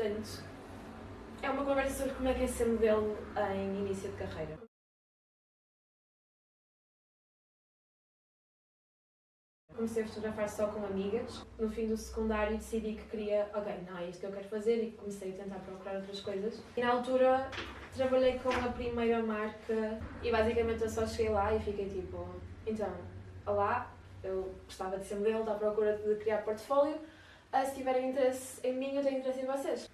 Portanto, é uma conversa sobre como é que é ser modelo em início de carreira. Comecei a fotografar só com amigas. No fim do secundário decidi que queria, não é isto que eu quero fazer, e comecei a tentar procurar outras coisas. E na altura trabalhei com a primeira marca e basicamente eu só cheguei lá e fiquei tipo, então, olá, eu gostava de ser modelo, estou à procura de criar portfólio. Se tiverem interesse em mim, eu tenho interesse em vocês.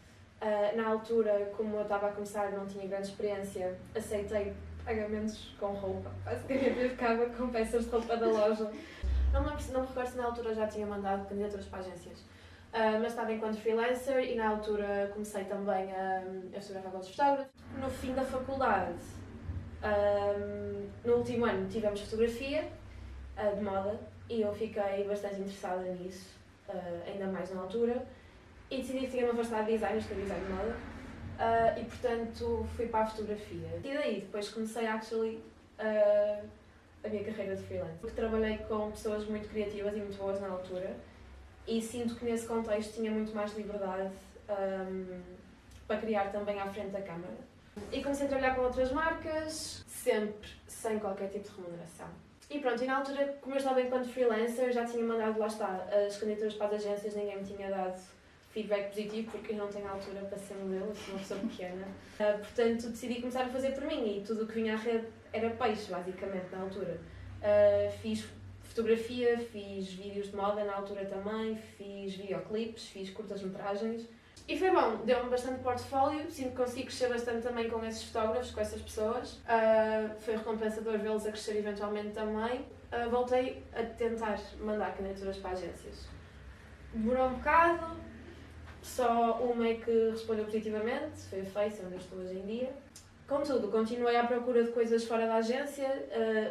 Na altura, como eu estava a começar, não tinha grande experiência, aceitei pagamentos com roupa. Basicamente eu ficava com peças de roupa da loja. Não me recordo se na altura já tinha mandado candidaturas para agências, mas estava enquanto freelancer e na altura comecei também a fotografar com outros fotógrafos. No fim da faculdade, no último ano, tivemos fotografia de moda e eu fiquei bastante interessada nisso, ainda mais na altura, e decidi que tinha-me afastar de design, estou design de moda, e portanto fui para a fotografia. E daí depois comecei a minha carreira de freelance. Porque trabalhei com pessoas muito criativas e muito boas na altura e sinto que nesse contexto tinha muito mais liberdade para criar também à frente da câmara. E comecei a trabalhar com outras marcas, sempre sem qualquer tipo de remuneração. E pronto, e na altura, como eu estava enquanto freelancer, já tinha mandado, lá está, as candidaturas para as agências, ninguém me tinha dado feedback positivo, porque eu não tenho altura para ser modelo, eu sou uma pessoa pequena. Portanto, decidi começar a fazer por mim e tudo o que vinha à rede era peixe, basicamente, na altura. Fiz fotografia, fiz vídeos de moda na altura também, fiz videoclipes, fiz curtas-metragens. E foi bom, deu-me bastante portfólio, sinto que consegui crescer bastante também com esses fotógrafos, com essas pessoas. Foi recompensador vê-los a crescer eventualmente também. Voltei a tentar mandar candidaturas para agências. Demorou um bocado, só uma é que respondeu positivamente, foi a Face, onde eu estou hoje em dia. Contudo, continuei à procura de coisas fora da agência,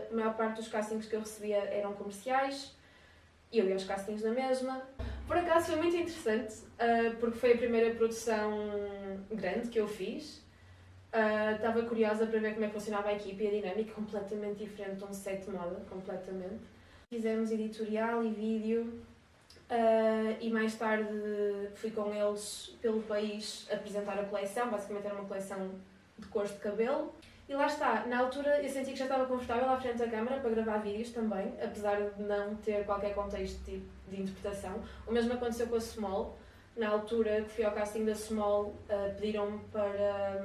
a maior parte dos castings que eu recebia eram comerciais, e eu ia aos castings na mesma. Por acaso foi muito interessante, porque foi a primeira produção grande que eu fiz. Estava curiosa para ver como é que funcionava a equipe e a dinâmica, completamente diferente de um set de moda, completamente. Fizemos editorial e vídeo, e mais tarde fui com eles pelo país apresentar a coleção, basicamente era uma coleção de cores de cabelo. E lá está, na altura eu senti que já estava confortável à frente da câmara para gravar vídeos também, apesar de não ter qualquer contexto de interpretação. O mesmo aconteceu com a Small. Na altura que fui ao casting da Small, pediram-me para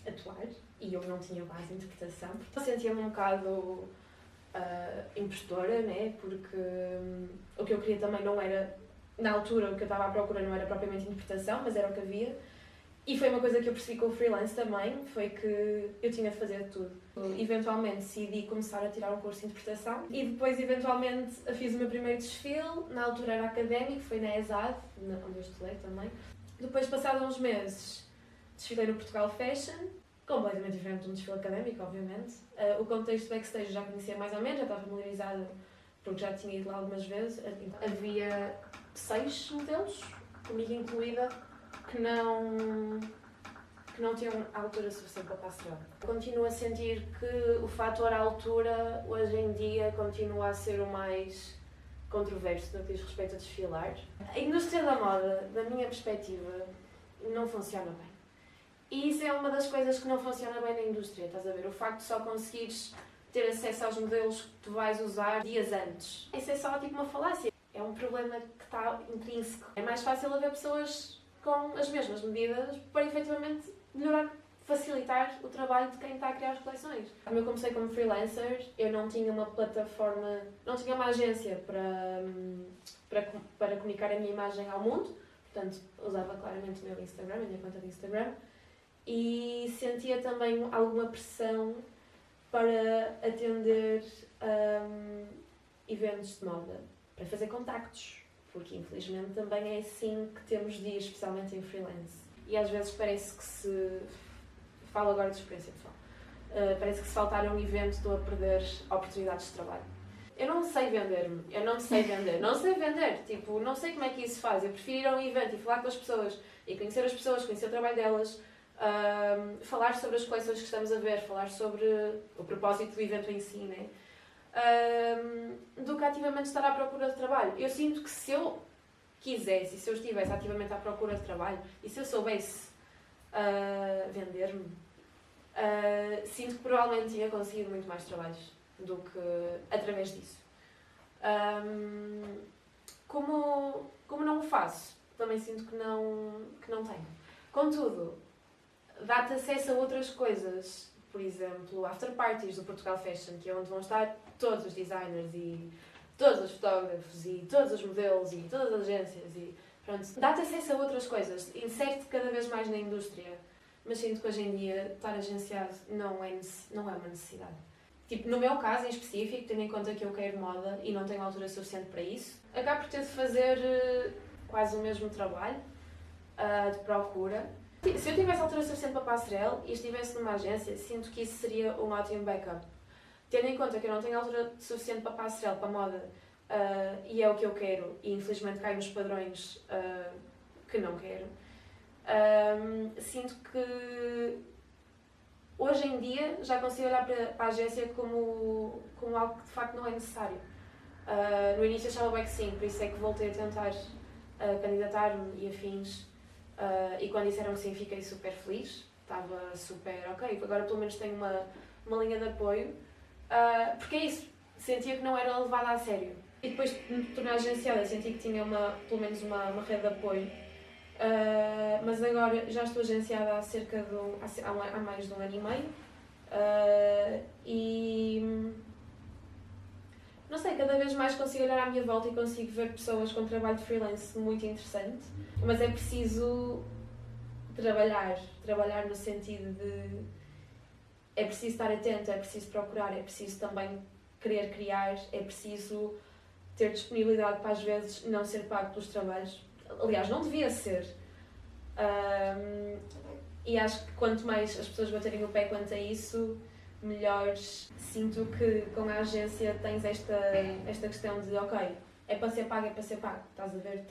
atuar e eu não tinha base de interpretação. Portanto, sentia-me um bocado impostora, né? Porque o que eu queria também não era, na altura o que eu estava à procura não era propriamente interpretação, mas era o que havia. E foi uma coisa que eu percebi com o freelance também, foi que eu tinha de fazer tudo. Eventualmente decidi começar a tirar um curso de interpretação e depois eventualmente fiz o meu primeiro desfile, na altura era académico, foi na ESAD, onde eu estudei também. Depois, passados uns meses, desfilei no Portugal Fashion, completamente diferente de um desfile académico, obviamente. O contexto backstage já conhecia mais ou menos, já estava familiarizada porque já tinha ido lá algumas vezes. Havia 6 modelos, comigo incluída, que não tinham altura suficiente para passarela. Continuo a sentir que o fator altura, hoje em dia, continua a ser o mais controverso no que diz respeito a desfilar. A indústria da moda, da minha perspectiva, não funciona bem. E isso é uma das coisas que não funciona bem na indústria, estás a ver? O facto de só conseguires ter acesso aos modelos que tu vais usar dias antes. Isso é só tipo uma falácia. É um problema que está intrínseco. É mais fácil haver pessoas com as mesmas medidas para efetivamente melhorar, facilitar o trabalho de quem está a criar as coleções. Como eu comecei como freelancer, eu não tinha uma plataforma, não tinha uma agência para comunicar a minha imagem ao mundo, portanto usava claramente o meu Instagram, a minha conta de Instagram, e sentia também alguma pressão para atender eventos de moda, para fazer contactos. Porque infelizmente também é assim que temos de ir, especialmente em freelance. E às vezes parece que se... Falo agora de experiência pessoal. Parece que se faltar um evento estou a perder oportunidades de trabalho. Eu não sei vender-me, eu não sei vender, não sei vender, tipo, não sei como é que isso se faz. Eu prefiro ir a um evento e falar com as pessoas, e conhecer as pessoas, conhecer o trabalho delas, falar sobre as coleções que estamos a ver, falar sobre o propósito do evento em si, né? Do que ativamente estar à procura de trabalho. Eu sinto que se eu quisesse, e se eu estivesse ativamente à procura de trabalho, e se eu soubesse vender-me, sinto que provavelmente tinha conseguido muito mais trabalhos do que através disso. Como não o faço, também sinto que não tenho. Contudo, dá-te acesso a outras coisas, por exemplo, after parties do Portugal Fashion, que é onde vão estar todos os designers e todos os fotógrafos e todos os modelos e todas as agências e pronto. Dá-te acesso a outras coisas, insere-te cada vez mais na indústria, mas sinto que hoje em dia estar agenciado não é uma necessidade. Tipo, no meu caso em específico, tendo em conta que eu quero moda e não tenho altura suficiente para isso, acabo por ter de fazer quase o mesmo trabalho de procura. Se eu tivesse altura suficiente para passarela e estivesse numa agência, sinto que isso seria um ótimo backup. Tendo em conta que eu não tenho altura suficiente para passarela, para moda, e é o que eu quero, e infelizmente cai nos padrões que não quero, sinto que hoje em dia já consigo olhar para a agência como algo que de facto não é necessário. No início achava bem que sim, por isso é que voltei a tentar candidatar-me e afins. E quando disseram que sim, fiquei super feliz. Estava super ok, agora pelo menos tenho uma linha de apoio. Porque é isso, sentia que não era levada a sério. E depois de me tornar agenciada, senti que tinha pelo menos uma rede de apoio. Mas agora já estou agenciada há mais de 1 ano e meio. E não sei, cada vez mais consigo olhar à minha volta e consigo ver pessoas com trabalho de freelance muito interessante. Mas é preciso trabalhar no sentido de é preciso estar atento, é preciso procurar, é preciso também querer criar, é preciso ter disponibilidade para às vezes não ser pago pelos trabalhos. Aliás, não devia ser. E acho que quanto mais as pessoas baterem o pé quanto a isso, melhor. Sinto que com a agência tens esta questão de ok, é para ser pago, estás a ver,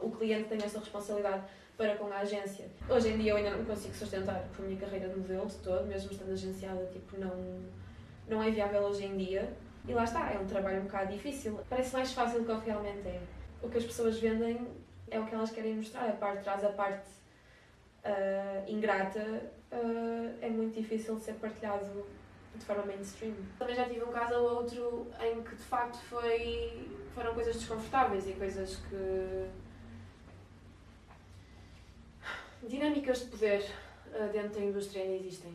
o cliente tem esta responsabilidade para com a agência. Hoje em dia eu ainda não consigo sustentar a minha carreira de modelo de todo, mesmo estando agenciada, tipo, não é viável hoje em dia. E lá está, é um trabalho um bocado difícil. Parece mais fácil do que realmente é. O que as pessoas vendem é o que elas querem mostrar, a parte de trás, a parte ingrata, é muito difícil de ser partilhado de forma mainstream. Também já tive um caso ou outro em que de facto foram coisas desconfortáveis e coisas que... dinâmicas de poder dentro da indústria ainda existem,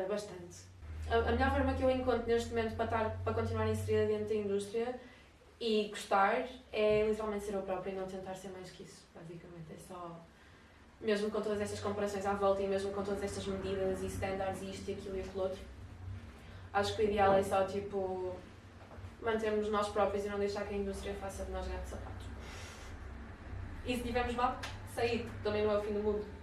bastante. A melhor forma que eu encontro neste momento para continuar inserida dentro da indústria e gostar é literalmente ser eu própria e não tentar ser mais que isso, basicamente. É só, mesmo com todas estas comparações à volta e mesmo com todas estas medidas e standards e isto e aquilo e aquilo outro, acho que o ideal é só, tipo, mantermos nós próprios e não deixar que a indústria faça de nós gato de sapatos. E se tivermos mal, sair, porque também não é o fim do mundo.